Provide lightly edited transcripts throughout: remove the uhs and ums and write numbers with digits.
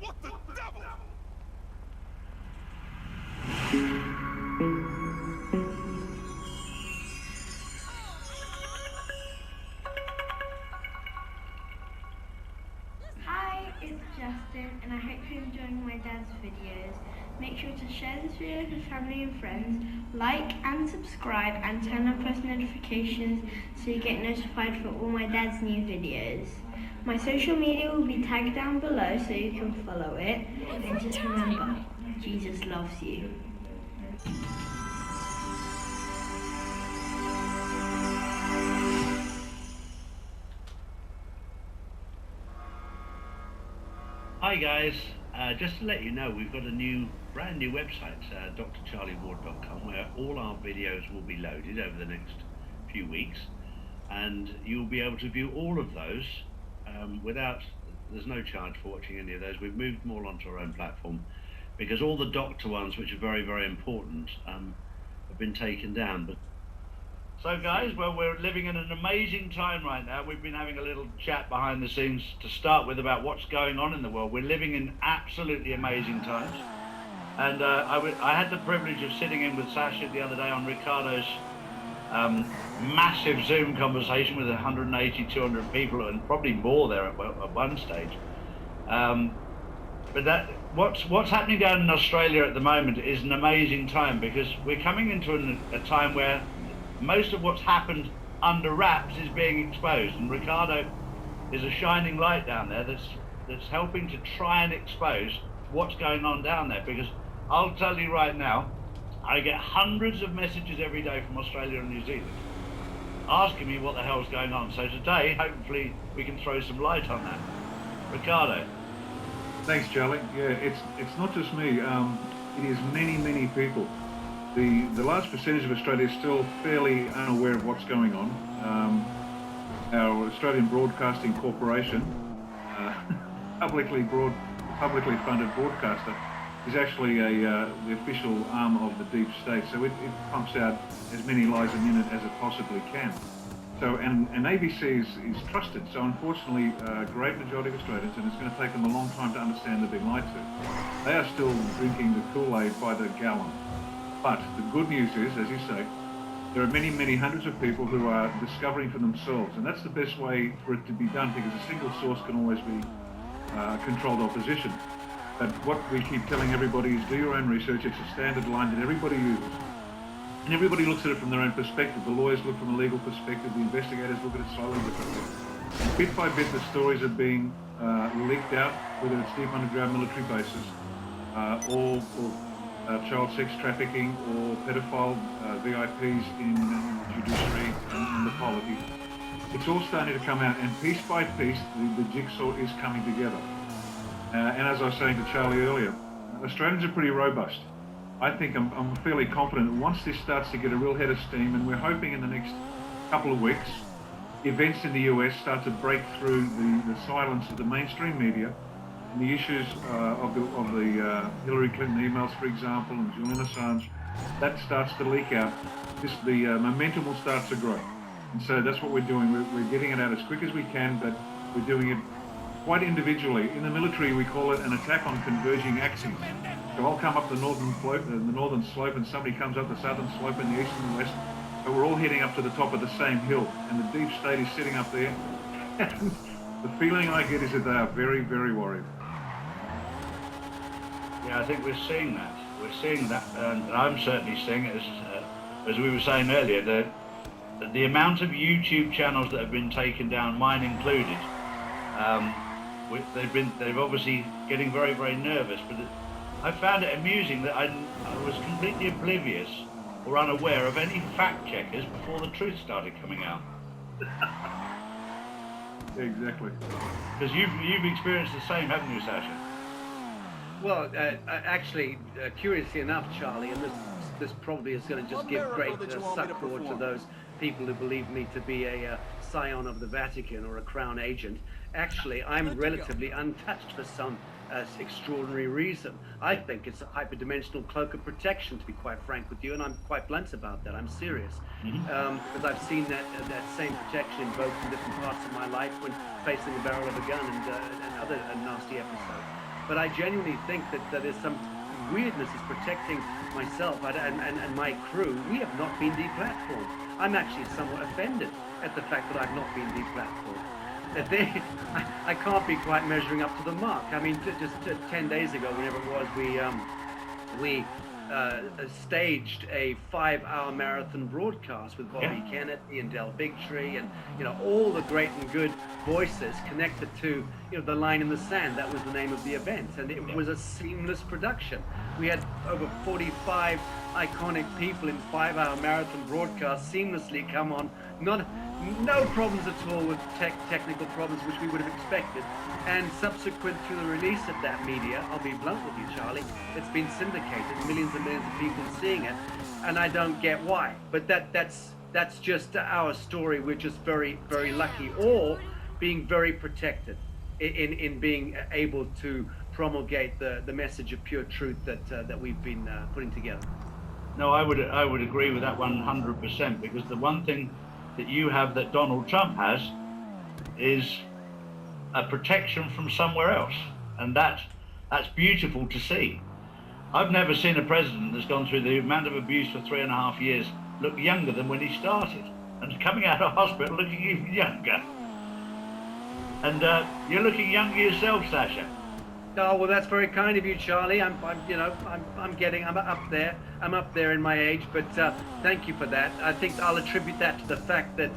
What the devil? Hi, it's Justin, and I hope you're enjoying my dad's videos. Make sure to share this video with your family and friends, like and subscribe, and turn on post notifications so you get notified for all my dad's new videos. My social media will be tagged down below so you can follow it. And just remember, Jesus loves you. Hi guys, just to let you know, we've got a brand new website, drcharlieward.com, where all our videos will be loaded over the next few weeks, and you'll be able to view all of those there's no charge for watching any of those. We've moved them all onto our own platform because all the doctor ones, which are very, very important, have been taken down. So guys, well, we're living in an amazing time right now. We've been having a little chat behind the scenes to start with about what's going on in the world. We're living in absolutely amazing times. And I had the privilege of sitting in with Sasha the other day on Ricardo's massive Zoom conversation with 180, 200 people, and probably more there at one stage. But what's happening down in Australia at the moment is an amazing time, because we're coming into a time where most of what's happened under wraps is being exposed, and Ricardo is a shining light down there that's helping to try and expose what's going on down there. Because I'll tell you right now, I get hundreds of messages every day from Australia and New Zealand asking me what the hell's going on. So today, hopefully, we can throw some light on that. Ricardo. Thanks, Charlie. Yeah, it's not just me. It is many people. The large percentage of Australia is still fairly unaware of what's going on. Our Australian Broadcasting Corporation, publicly funded broadcaster, is actually the official arm of the deep state. So it pumps out as many lies a minute as it possibly can. So and ABC is trusted. So unfortunately, a great majority of Australians, and it's going to take them a long time to understand they've been lied to, they are still drinking the Kool-Aid by the gallon. But the good news is, as you say, there are many hundreds of people who are discovering for themselves, and that's the best way for it to be done, because a single source can always be controlled opposition. But what we keep telling everybody is do your own research. It's a standard line that everybody uses. And everybody looks at it from their own perspective. The lawyers look from a legal perspective, the investigators look at it slightly differently. And bit by bit, the stories are being leaked out, whether it's deep underground military bases, or child sex trafficking, or pedophile VIPs in the judiciary and in the polity. It's all starting to come out, and piece by piece, the jigsaw is coming together. And as I was saying to Charlie earlier, Australians are pretty robust. I think I'm fairly confident that once this starts to get a real head of steam, and we're hoping in the next couple of weeks, events in the US start to break through the silence of the mainstream media, and the issues of the Hillary Clinton emails, for example, and Julian Assange, that starts to leak out. The momentum will start to grow. And so that's what we're doing. We're getting it out as quick as we can, but we're doing it quite individually. In the military, we call it an attack on converging axes. So I'll come up the northern slope, and somebody comes up the southern slope and the east and the west, but we're all heading up to the top of the same hill, and the deep state is sitting up there. The feeling I get is that they are very worried. Yeah, I think we're seeing that. We're seeing that, and I'm certainly seeing it, as we were saying earlier, that the amount of YouTube channels that have been taken down, mine included, they've obviously getting very nervous. But I found it amusing that I was completely oblivious or unaware of any fact checkers before the truth started coming out. Exactly. Because you've experienced the same, haven't you, Sasha? Well, actually, curiously enough, Charlie, and this probably is going to just give great support to those people who believe me to be a scion of the Vatican or a crown agent. Actually, I'm relatively untouched for some extraordinary reason. I think it's a hyperdimensional cloak of protection, to be quite frank with you, and I'm quite blunt about that. I'm serious. Because I've seen that same protection invoked in different parts of my life when facing the barrel of a gun and other nasty episodes. but I genuinely think that there's some weirdness is protecting myself and my crew. We have not been deplatformed. I'm actually somewhat offended at the fact that I've not been deplatformed. That I can't be quite measuring up to the mark. I mean, just 10 days ago, whenever it was, we staged a 5-hour marathon broadcast with Bobby Kennedy and Del Bigtree and all the great and good voices connected to the Line in the Sand. That was the name of the event, and it was a seamless production. We had over 45 iconic people in 5-hour marathon broadcasts seamlessly come on. No problems at all with technical problems, which we would have expected. And subsequent to the release of that media, I'll be blunt with you, Charlie, it's been syndicated, millions and millions of people seeing it, and I don't get why. But that's just our story. We're just very, very lucky, or being very protected in being able to promulgate the message of pure truth that we've been putting together. No, I would agree with that 100%, because the one thing that you have that Donald Trump has is a protection from somewhere else, and that's beautiful to see. I've never seen a president that's gone through the amount of abuse for 3.5 years look younger than when he started, and coming out of hospital looking even younger. And you're looking younger yourself, Sasha. Oh, well, that's very kind of you, Charlie. I'm up there. I'm up there in my age, but thank you for that. I think I'll attribute that to the fact that,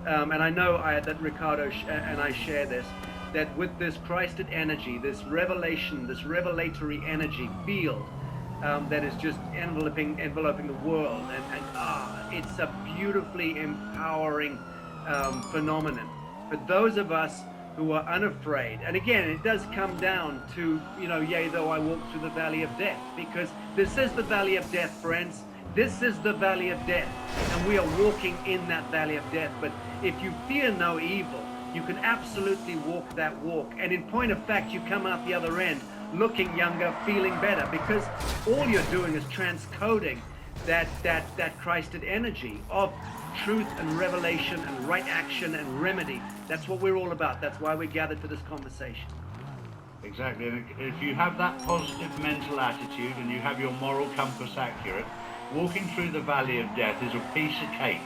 and I know that Ricardo and I share this, that with this Christed energy, this revelation, this revelatory energy field that is just enveloping the world, and it's a beautifully empowering phenomenon for those of us who are unafraid. And again, it does come down to, yea, though I walk through the valley of death, because this is the valley of death, friends. This is the valley of death, and we are walking in that valley of death. But if you fear no evil, you can absolutely walk that walk. And in point of fact, you come out the other end looking younger, feeling better, because all you're doing is transcoding that Christed energy of truth and revelation and right action and remedy. That's what we're all about. That's why we gathered for this conversation. Exactly. And if you have that positive mental attitude and you have your moral compass accurate, walking through the valley of death is a piece of cake.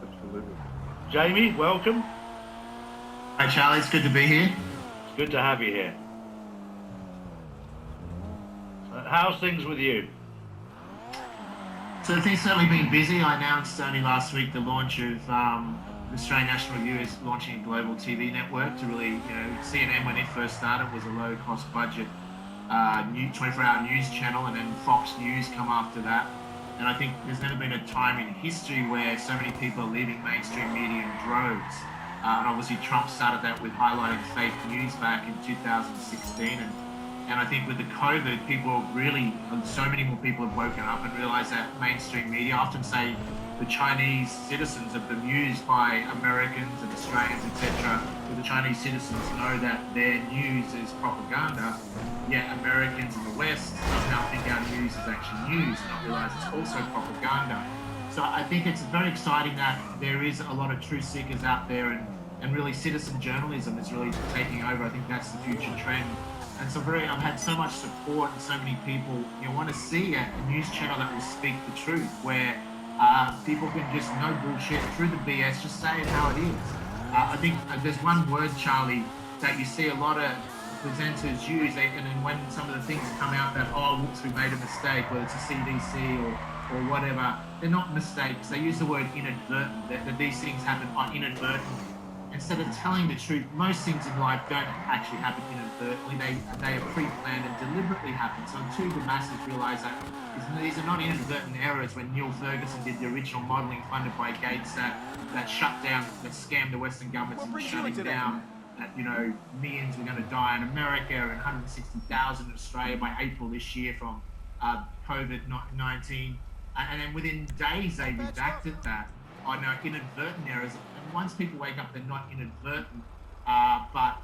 Absolutely. Jamie, welcome. Hi Charlie, it's good to be here. It's good to have you here. How's things with you? So things certainly been busy. I announced only last week the launch of Australian National Review is launching a global TV network to really, CNN when it first started was a low-cost budget 24-hour news channel, and then Fox News come after that. And I think there's never been a time in history where so many people are leaving mainstream media in droves. And obviously Trump started that with highlighting fake news back in 2016. And I think with the COVID, so many more people have woken up and realized that mainstream media, I often say the Chinese citizens are bemused by Americans and Australians, etc. The Chinese citizens know that their news is propaganda, yet Americans in the West somehow think our news is actually news and not realize it's also propaganda. So I think it's very exciting that there is a lot of truth seekers out there, and really citizen journalism is really taking over. I think that's the future trend. And so I've had so much support, and so many people want to see a news channel that will speak the truth, where people can just no bullshit through the BS, just say it how it is. I think there's one word, Charlie, that you see a lot of presenters use, and then when some of the things come out that, whoops, we made a mistake, whether it's a CDC or whatever, they're not mistakes. They use the word inadvertent, that these things happen inadvertently. Instead of telling the truth, most things in life don't actually happen inadvertently. They are pre-planned and deliberately happen. So until the masses realise that these are not inadvertent errors, when Neil Ferguson did the original modelling funded by Gates that shut down, that scammed the Western governments into shutting down, that millions were going to die in America and 160,000 in Australia by April this year from COVID-19. And then within days they redacted that on inadvertent errors. And once people wake up, they're not inadvertent, but